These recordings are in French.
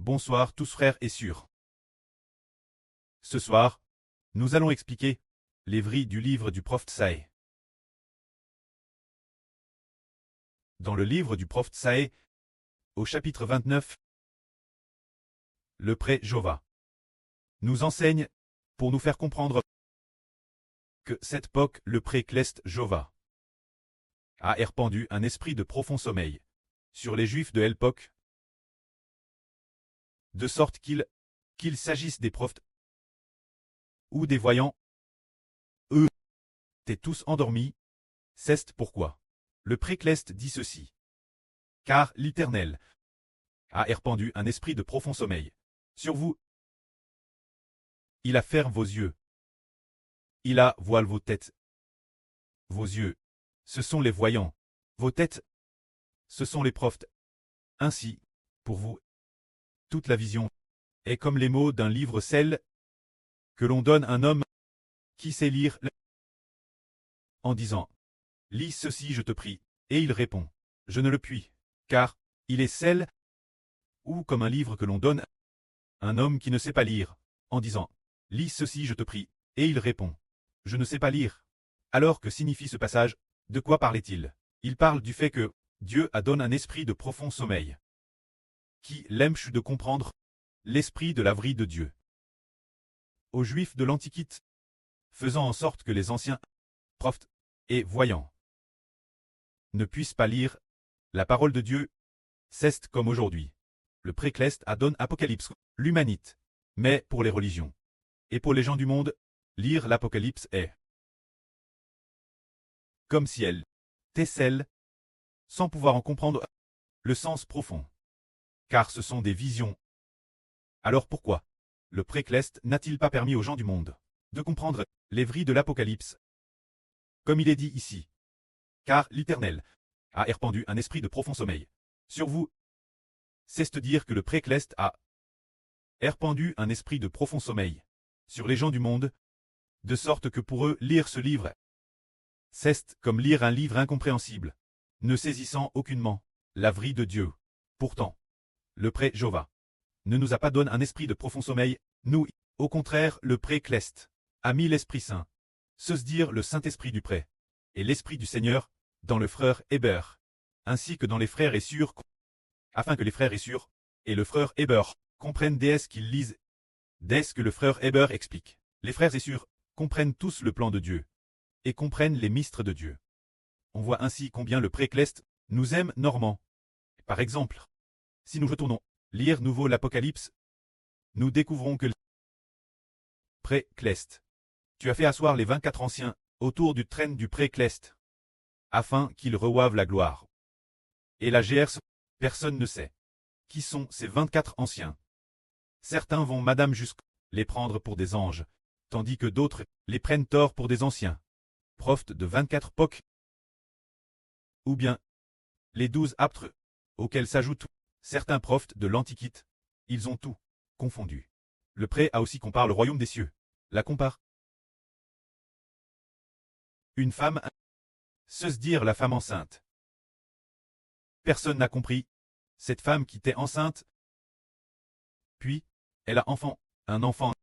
Bonsoir tous frères et sœurs. Ce soir, nous allons expliquer les vrilles du livre du prophète Saë. Dans le livre du prophète Saë, au chapitre 29, le prêtre Jova nous enseigne, pour nous faire comprendre que cette époque, le prêtre Jova a répandu un esprit de profond sommeil sur les Juifs de l'époque, de sorte qu'il s'agisse des prophètes ou des voyants, eux étaient tous endormis. C'est pourquoi le prêtre dit ceci. Car l'Éternel a répandu un esprit de profond sommeil sur vous. Il a fermé vos yeux. Il a voilé vos têtes. Vos yeux, ce sont les voyants. Vos têtes, ce sont les prophètes. Ainsi, pour vous, toute la vision est comme les mots d'un livre sel que l'on donne à un homme qui sait lire en disant « Lis ceci, je te prie », et il répond « Je ne le puis, car il est sel », ou comme un livre que l'on donne à un homme qui ne sait pas lire, en disant « Lis ceci, je te prie », et il répond « Je ne sais pas lire ». Alors que signifie ce passage? De quoi parlait-il? Il parle du fait que Dieu a donné un esprit de profond sommeil, qui l'empêche de comprendre l'esprit de la vrille de Dieu. Aux Juifs de l'Antiquité, faisant en sorte que les anciens prophètes et voyants ne puissent pas lire la parole de Dieu, c'est comme aujourd'hui. Le prêtre a donné Apocalypse, l'humanité, mais pour les religions et pour les gens du monde, lire l'Apocalypse est comme si elle était celle, sans pouvoir en comprendre le sens profond. Car ce sont des visions. Alors pourquoi le prêtre n'a-t-il pas permis aux gens du monde de comprendre les vrilles de l'Apocalypse? Comme il est dit ici. Car l'Éternel a répandu un esprit de profond sommeil sur vous. C'est-à-dire que le prêtre a répandu un esprit de profond sommeil sur les gens du monde, de sorte que pour eux lire ce livre, c'est comme lire un livre incompréhensible, ne saisissant aucunement la vrille de Dieu. Pourtant, le prêtre Jova ne nous a pas donné un esprit de profond sommeil, nous, au contraire, le prêtre a mis l'Esprit Saint, c'est-à-dire le Saint-Esprit du prêtre, et l'Esprit du Seigneur, dans le frère Héber, ainsi que dans les frères et sœurs, afin que les frères et sœurs, et le frère Héber, comprennent dès ce qu'ils lisent, dès ce que le frère Héber explique. Les frères et sœurs comprennent tous le plan de Dieu, et comprennent les mystères de Dieu. On voit ainsi combien le prêtre nous aime normand. Par exemple, si nous retournons lire nouveau l'Apocalypse, nous découvrons que le prêtre, tu as fait asseoir les 24 anciens autour du trône du prêtre, afin qu'ils reçoivent la gloire. Et la GRS, personne ne sait. Qui sont ces 24 anciens? Certains vont madame jusqu'à les prendre pour des anges, tandis que d'autres les prennent tort pour des anciens prophètes de 24 époques. Ou bien les 12 apôtres, auxquels s'ajoutent certains prophètes de l'Antiquité, ils ont tout confondu. Le prêtre a aussi comparé le royaume des cieux. La compare une femme, c'est-à-dire la femme enceinte. Personne n'a compris. Cette femme qui était enceinte, puis, elle a un enfant.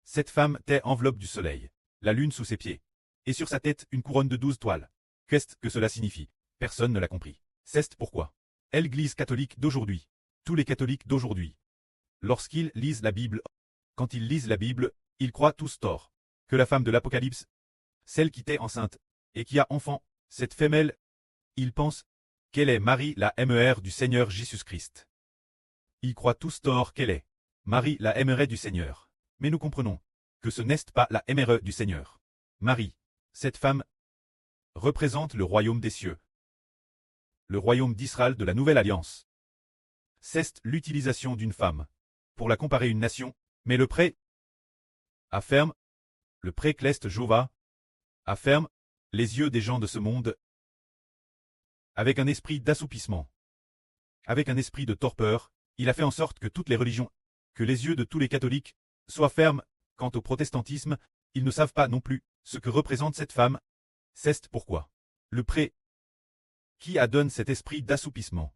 Cette femme était enveloppe du soleil, la lune sous ses pieds, et sur sa tête une couronne de 12 toiles. Qu'est-ce que cela signifie? Personne ne l'a compris. C'est pourquoi l'Église catholique d'aujourd'hui, tous les catholiques d'aujourd'hui, lorsqu'ils lisent la Bible, quand ils lisent la Bible, ils croient tous tort, que la femme de l'Apocalypse, celle qui était enceinte, et qui a enfant, cette femelle, ils pensent qu'elle est Marie la mère du Seigneur Jésus-Christ. Ils croient tous tort qu'elle est Marie la mère du Seigneur. Mais nous comprenons que ce n'est pas la mère du Seigneur. Marie, cette femme, représente le royaume des cieux, le royaume d'Israël de la Nouvelle Alliance. C'est l'utilisation d'une femme pour la comparer à une nation, mais le prêtre affirme, le prêtre Jova affirme les yeux des gens de ce monde avec un esprit d'assoupissement, avec un esprit de torpeur. Il a fait en sorte que toutes les religions, que les yeux de tous les catholiques soient fermes. Quant au protestantisme, ils ne savent pas non plus ce que représente cette femme. C'est pourquoi le prêtre qui a donné cet esprit d'assoupissement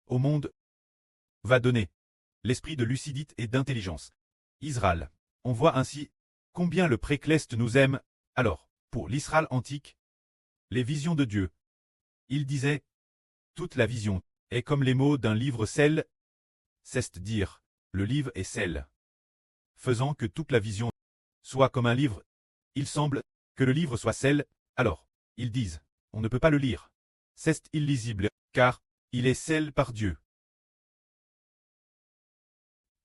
au monde va donner l'esprit de lucidité et d'intelligence. Israël. On voit ainsi combien le Précleste nous aime. Alors, pour l'Israël antique, les visions de Dieu. Il disait, toute la vision est comme les mots d'un livre sel, c'est-à-dire, le livre est sel. Faisant que toute la vision soit comme un livre, il semble que le livre soit sel, alors, ils disent, on ne peut pas le lire. C'est illisible, car il est sel par Dieu.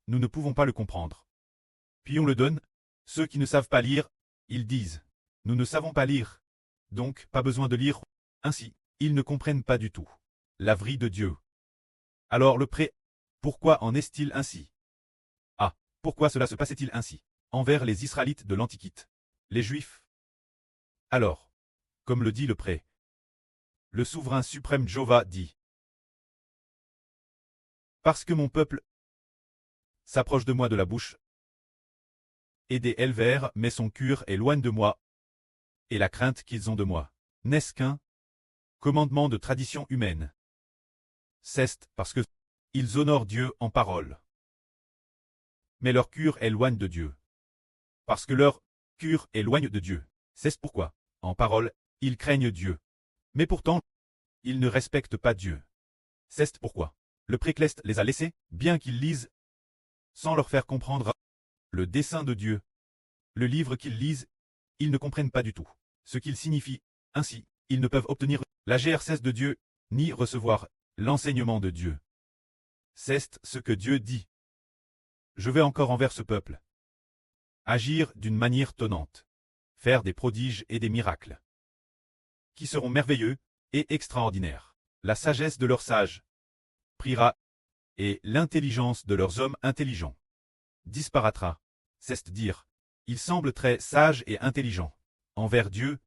Nous ne pouvons pas le comprendre. Puis on le donne, ceux qui ne savent pas lire, ils disent, nous ne savons pas lire, donc pas besoin de lire. Ainsi, ils ne comprennent pas du tout la vraie de Dieu. Alors le pré, pourquoi en est-il ainsi? Ah, pourquoi cela se passait-il ainsi envers les Israélites de l'Antiquité, les Juifs? Alors, comme le dit le pré, le souverain suprême Jéhovah dit, parce que mon peuple s'approche de moi de la bouche, et des éleveurs, mais son cœur est loin de moi, et la crainte qu'ils ont de moi, n'est-ce qu'un commandement de tradition humaine? C'est parce que ils honorent Dieu en parole. Mais leur cœur est loin de Dieu. Parce que leur cœur est loin de Dieu. C'est pourquoi, en parole, ils craignent Dieu. Mais pourtant, ils ne respectent pas Dieu. C'est pourquoi le Précleste les a laissés, bien qu'ils lisent, sans leur faire comprendre le dessein de Dieu. Le livre qu'ils lisent, ils ne comprennent pas du tout ce qu'il signifie. Ainsi, ils ne peuvent obtenir la GRCS de Dieu, ni recevoir l'enseignement de Dieu. C'est ce que Dieu dit. Je vais encore envers ce peuple. Agir d'une manière tonnante. Faire des prodiges et des miracles. Qui seront merveilleux et extraordinaires. La sagesse de leurs sages priera, et l'intelligence de leurs hommes intelligents disparaîtra. C'est-à-dire, ils semblent très sages et intelligents. Envers Dieu,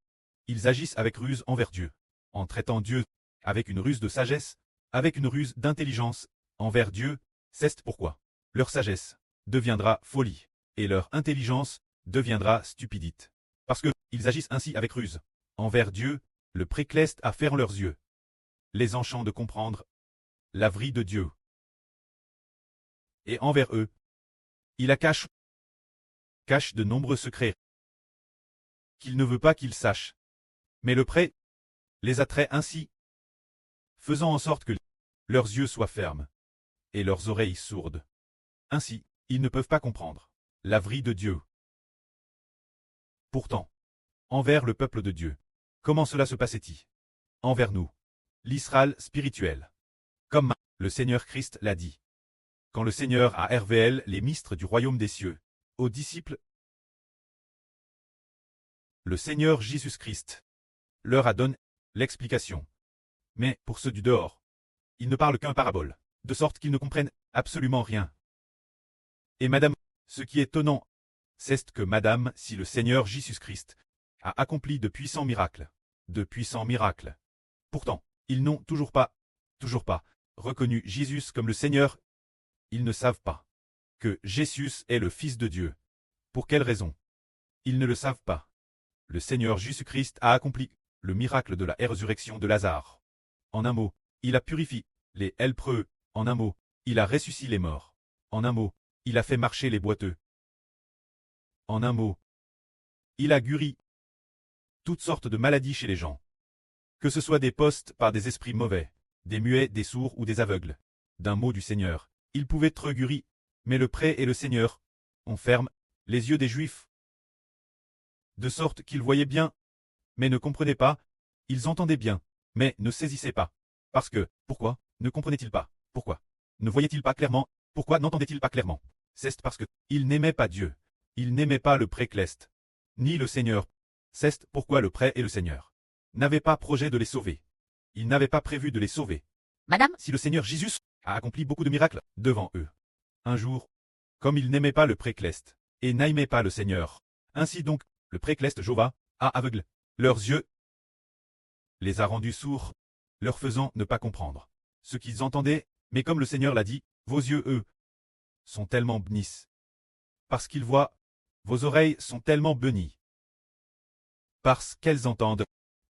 ils agissent avec ruse envers Dieu. En traitant Dieu avec une ruse de sagesse, avec une ruse d'intelligence, envers Dieu, c'est pourquoi leur sagesse deviendra folie, et leur intelligence deviendra stupidité. Parce que, ils agissent ainsi avec ruse. Envers Dieu, le Précleste a fermé leurs yeux, les enchant de comprendre la vraie de Dieu. Et envers eux, il a cache de nombreux secrets qu'il ne veut pas qu'ils sachent. Mais le pré les attrait ainsi, faisant en sorte que leurs yeux soient fermes et leurs oreilles sourdes. Ainsi, ils ne peuvent pas comprendre la vraie de Dieu. Pourtant, envers le peuple de Dieu, comment cela se passait-il? Envers nous, l'Israël spirituel. Comme le Seigneur Christ l'a dit. Quand le Seigneur a révélé les mystères du royaume des cieux aux disciples, le Seigneur Jésus-Christ leur a donné l'explication. Mais pour ceux du dehors, il ne parle qu'un parabole, de sorte qu'ils ne comprennent absolument rien. Et madame, ce qui est étonnant, c'est que madame, si le Seigneur Jésus-Christ a accompli de puissants miracles, pourtant, ils n'ont toujours pas, reconnu Jésus comme le Seigneur. Ils ne savent pas que Jésus est le Fils de Dieu. Pour quelle raison? Ils ne le savent pas. Le Seigneur Jésus-Christ a accompli le miracle de la résurrection de Lazare. En un mot, il a purifié les lépreux. En un mot, il a ressuscité les morts. En un mot, il a fait marcher les boiteux. En un mot, il a guéri toutes sortes de maladies chez les gens. Que ce soit des postes par des esprits mauvais, des muets, des sourds ou des aveugles. D'un mot du Seigneur, ils pouvaient être guéris, mais le pré et le Seigneur, on ferme les yeux des Juifs. De sorte qu'ils voyaient bien, mais ne comprenaient pas, ils entendaient bien, mais ne saisissaient pas. Parce que, pourquoi ne comprenaient-ils pas? Pourquoi ne voyaient-ils pas clairement? Pourquoi n'entendaient-ils pas clairement? C'est parce que, ils n'aimaient pas Dieu. Ils n'aimaient pas le Précleste, ni le Seigneur. C'est pourquoi le pré et le Seigneur n'avaient pas projet de les sauver. Ils n'avaient pas prévu de les sauver. Madame, Si le Seigneur Jésus a accompli beaucoup de miracles devant eux. Un jour, comme ils n'aimaient pas le Précleste, et n'aimaient pas le Seigneur, ainsi donc, le Précleste Jéhovah a aveuglé leurs yeux, les a rendus sourds, leur faisant ne pas comprendre ce qu'ils entendaient, mais comme le Seigneur l'a dit, vos yeux, eux, sont tellement bénis. Parce qu'ils voient, vos oreilles sont tellement bénies. Parce qu'elles entendent.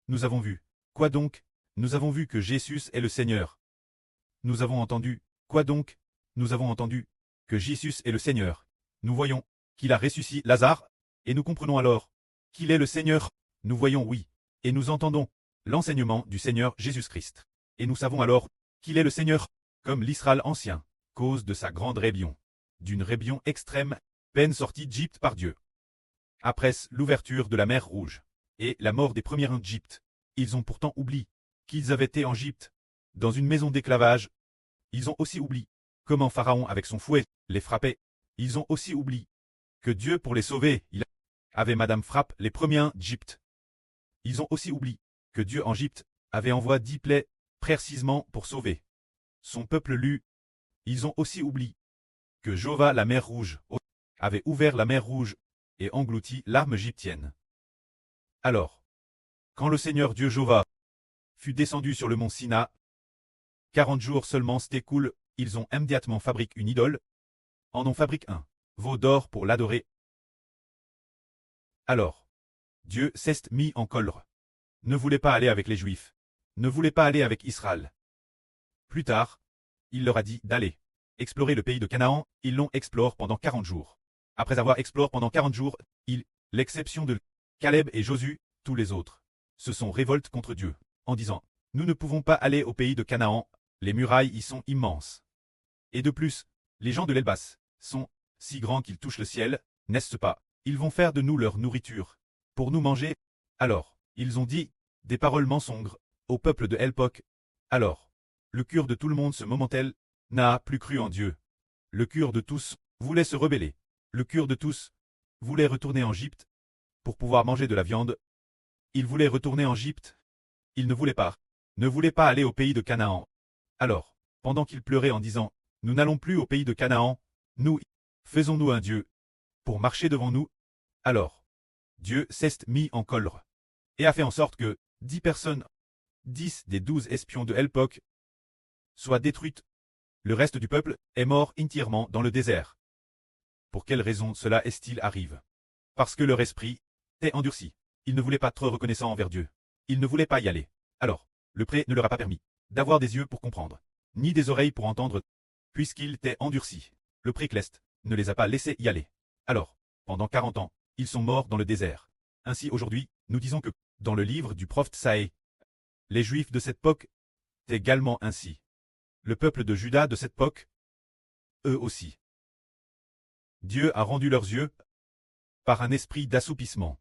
Nous avons vu. Quoi donc? Nous avons vu que Jésus est le Seigneur. Nous avons entendu. Quoi donc? Nous avons entendu que Jésus est le Seigneur. Nous voyons qu'il a ressuscité Lazare, et nous comprenons alors qu'il est le Seigneur. Nous voyons oui, et nous entendons l'enseignement du Seigneur Jésus-Christ. Et nous savons alors qu'il est le Seigneur, comme l'Israël ancien, cause de sa grande rébellion, d'une rébellion extrême, peine sortie d'Égypte par Dieu. Après l'ouverture de la mer Rouge, et la mort des premiers en Égypte, ils ont pourtant oublié qu'ils avaient été en Égypte, dans une maison d'esclavage. Ils ont aussi oublié comment Pharaon avec son fouet les frappait. Ils ont aussi oublié que Dieu pour les sauver, il avait Madame frappe les premiers d'Égypte. Ils ont aussi oublié que Dieu en Égypte avait envoyé 10 plaies précisément pour sauver son peuple lu. Ils ont aussi oublié que Jova la mer Rouge avait ouvert la mer Rouge et englouti l'arme égyptienne. Alors, quand le Seigneur Dieu Jova fut descendu sur le mont Sina, 40 jours seulement s'écoulent, ils ont immédiatement fabriqué une idole, en ont fabriqué un veau d'or pour l'adorer. Alors, Dieu s'est mis en colère, ne voulait pas aller avec les Juifs, ne voulait pas aller avec Israël. Plus tard, il leur a dit d'aller explorer le pays de Canaan. Ils l'ont exploré pendant 40 jours. Après avoir exploré pendant 40 jours, l'exception de Caleb et Josué, tous les autres, se sont révoltés contre Dieu, en disant, nous ne pouvons pas aller au pays de Canaan, les murailles y sont immenses. Et de plus, les gens de l'Elbas sont si grands qu'ils touchent le ciel, n'est-ce pas? Ils vont faire de nous leur nourriture, pour nous manger. Alors, ils ont dit des paroles mensonges au peuple de Elpok. Alors, le cœur de tout le monde ce moment-là n'a plus cru en Dieu. Le cœur de tous voulait se rebeller. Le cœur de tous voulait retourner en Égypte pour pouvoir manger de la viande. Ils voulaient retourner en Égypte. Ils ne voulaient pas aller au pays de Canaan. Alors, pendant qu'ils pleuraient en disant, nous n'allons plus au pays de Canaan, nous, faisons-nous un Dieu pour marcher devant nous. Alors, Dieu s'est mis en colère et a fait en sorte que 10 personnes, 10 des 12 espions de Elpok, soient détruites. Le reste du peuple est mort entièrement dans le désert. Pour quelle raison cela est-il arrive? Parce que leur esprit est endurci. Ils ne voulaient pas être reconnaissants envers Dieu. Ils ne voulaient pas y aller. Alors, le pré ne leur a pas permis d'avoir des yeux pour comprendre, ni des oreilles pour entendre, puisqu'ils étaient endurcis. Le précleste ne les a pas laissés y aller. Alors, pendant 40 ans, ils sont morts dans le désert. Ainsi aujourd'hui, nous disons que, dans le livre du prophète Saé, les Juifs de cette époque, également ainsi. Le peuple de Juda de cette époque, eux aussi. Dieu a rendu leurs yeux par un esprit d'assoupissement,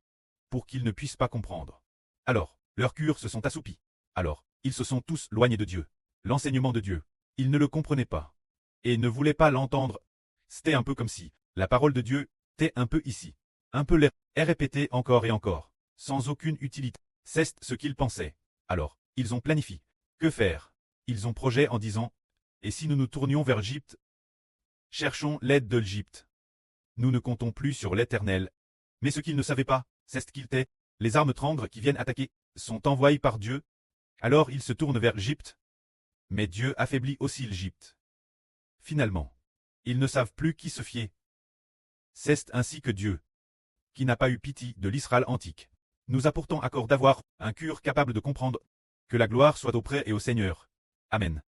pour qu'ils ne puissent pas comprendre. Alors, leurs cœurs se sont assoupis. Alors, ils se sont tous éloignés de Dieu. L'enseignement de Dieu, ils ne le comprenaient pas. Et ne voulaient pas l'entendre. C'était un peu comme si la parole de Dieu était un peu ici. Un peu l'air est répété encore et encore, sans aucune utilité. C'est ce qu'ils pensaient. Alors, ils ont planifié. Que faire? Ils ont projet en disant, et si nous nous tournions vers l'Égypte? Cherchons l'aide de l'Égypte. Nous ne comptons plus sur l'Éternel. Mais ce qu'ils ne savaient pas, c'est qu'il était, les armes trangres qui viennent attaquer, sont envoyées par Dieu. Alors ils se tournent vers l'Égypte. Mais Dieu affaiblit aussi l'Égypte. Finalement, ils ne savent plus qui se fier. C'est ainsi que Dieu, qui n'a pas eu pitié de l'Israël antique, nous a pourtant accordé d'avoir un cœur capable de comprendre que la gloire soit auprès et au Seigneur. Amen.